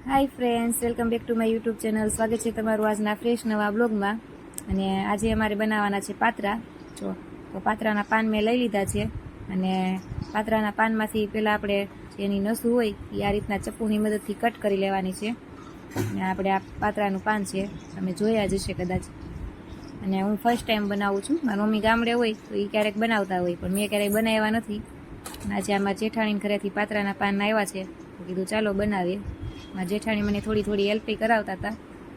Hi friends, welcome back to my YouTube channel. સ્વાગત છે તમારું આજના ફ્રેશ નવા બ્લોગમાં. અને આજે અમારે બનાવવાના છે પાત્રા. જો તો પાત્રાના પાન મેં લઈ લીધા છે. અને પાત્રાના પાનમાંથી પહેલાં આપણે જેની નસું હોય એ આ રીતના ચપ્પુની મદદથી કટ કરી લેવાની છે. અને આપણે આ પાત્રાનું પાન છે, તમે જોયા જ હશે કદાચ. અને હું ફર્સ્ટ ટાઈમ બનાવું છું. મારી મમ્મી ગામડે હોય તો એ ક્યારેક બનાવતા હોય, પણ મેં ક્યારેક બનાવ્યા નથી. આજે આમાં જેઠાણીને ઘરેથી પાત્રાના પાન આવ્યા છે, તો કીધું ચાલો બનાવીએ. મારા જેઠાણી મને થોડી હેલ્પ કરાવતા હતા,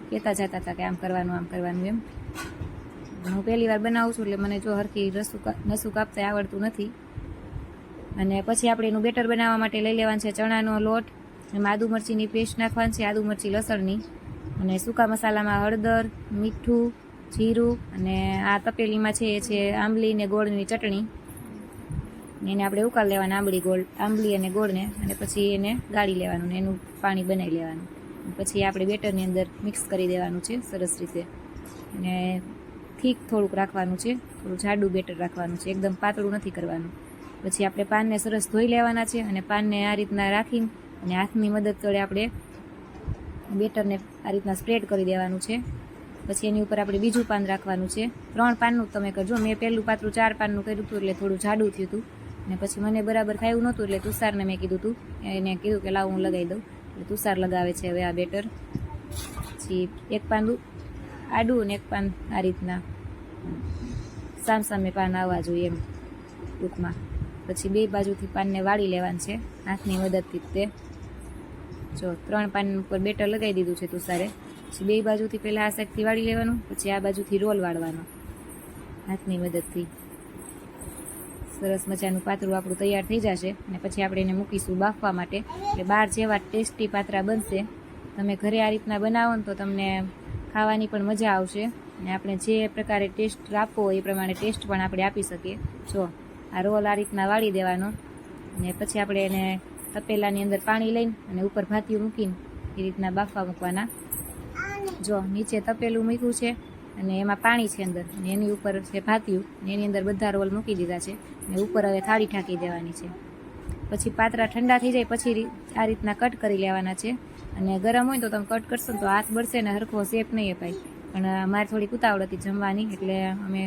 કહેતા જતા હતા કે આમ કરવાનું એમ. હું પહેલી વાર બનાવું છું, એટલે મને જો હરખી નસું કાપતા આવડતું નથી. અને પછી આપણે એનું બેટર બનાવવા માટે લઈ લેવાનું છે ચણાનો લોટ. એમાં આદુ મરચીની પેસ્ટ નાખવાની છે, આદુ મરચી લસણની. અને સૂકા મસાલામાં હળદર, મીઠું, જીરું, અને આ તપેલીમાં છે એ છે આંબલી ને ગોળની ચટણી. એને આપણે ઉકાળી લેવાના આંબલી અને ગોળને, અને પછી એને ગાળી લેવાનું ને એનું પાણી બનાવી લેવાનું. પછી આપણે બેટરની અંદર મિક્સ કરી દેવાનું છે સરસ રીતે. અને ઠીક થોડુંક રાખવાનું છે, થોડું જાડું બેટર રાખવાનું છે, એકદમ પાતળું નથી કરવાનું. પછી આપણે પાનને સરસ ધોઈ લેવાના છે, અને પાનને આ રીતના રાખીને અને હાથની મદદ વડે આપણે બેટરને આ રીતના સ્પ્રેડ કરી દેવાનું છે. પછી એની ઉપર આપણે બીજું પાન રાખવાનું છે. 3 પાનનું તમે કરજો. મેં પહેલું પાત્રું 4 પાનનું કર્યું હતું, એટલે થોડું જાડું થયું હતું. અને પછી મને બરાબર ખાયું નહોતું, એટલે તુષારને મેં કીધું હતું, એને કીધું કે લાવ હું લગાવી દઉં. એટલે તુષાર લગાવે છે હવે આ બેટર. પછી એક પાન આડું અને એક પાન આ રીતના સામે પાન આવવા જોઈએ એમ ટૂંકમાં. પછી 2 બાજુથી પાનને વાળી લેવાનું છે હાથની મદદથી. તે જો 3 પાન ઉપર બેટર લગાવી દીધું છે તુષારે. પછી 2 બાજુથી પહેલાં આ સાઈડથી વાળી લેવાનું, પછી આ બાજુથી રોલ વાળવાનો હાથની મદદથી. સરસ મજાનું પાતળું આપણું તૈયાર થઈ જશે. અને પછી આપણે એને મૂકીશું બાફવા માટે. એટલે બહાર જેવા ટેસ્ટી પાત્રા બનશે. તમે ઘરે આ રીતના બનાવો ને તો તમને ખાવાની પણ મજા આવશે. અને આપણે જે પ્રકારે ટેસ્ટ આપવો હોય એ પ્રમાણે ટેસ્ટ પણ આપણે આપી શકીએ. જો આ રોલ આ રીતના વાળી દેવાનો, અને પછી આપણે એને તપેલાની અંદર પાણી લઈને અને ઉપર ભાતિયું મૂકીને એ રીતના બાફવા મૂકવાના. જો નીચે તપેલું મૂક્યું છે અને એમાં પાણી છે અંદર, અને એની ઉપર છે ભાતિયું, અને એની અંદર બધા રોલ મૂકી દીધા છે. અને ઉપર હવે થાળી ઢાંકી દેવાની છે. પછી પાત્રા ઠંડા થઈ જાય પછી આ રીતના કટ કરી લેવાના છે. અને ગરમ હોય તો તમે કટ કરશો ને તો હાથ બળશે ને હરખો શેપ નહીં અપાય. પણ મારે થોડીક ઉતાવળ હતી જમવાની, એટલે અમે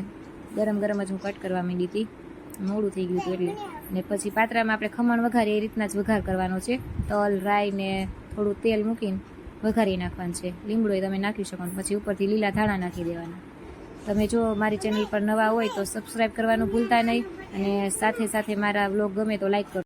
ગરમ જ હું કટ કરવા માંડી હતી, મોડું થઈ ગયું હતું એટલે. અને પછી પાત્રામાં આપણે ખમણ વઘારીએ એ રીતના જ વઘાર કરવાનો છે. તલ, રાઈ ને થોડું તેલ મૂકીને વઘારી નાખવાનું છે. લીમડો એ તમે નાખી શકો. પછી ઉપરથી લીલા ધાણા નાખી દેવાના. તમે જો મારી ચેનલ પર નવા હોય તો સબસ્ક્રાઈબ કરવાનું ભૂલતા નહીં. અને સાથે મારા વ્લોગ ગમે તો લાઈક કરો.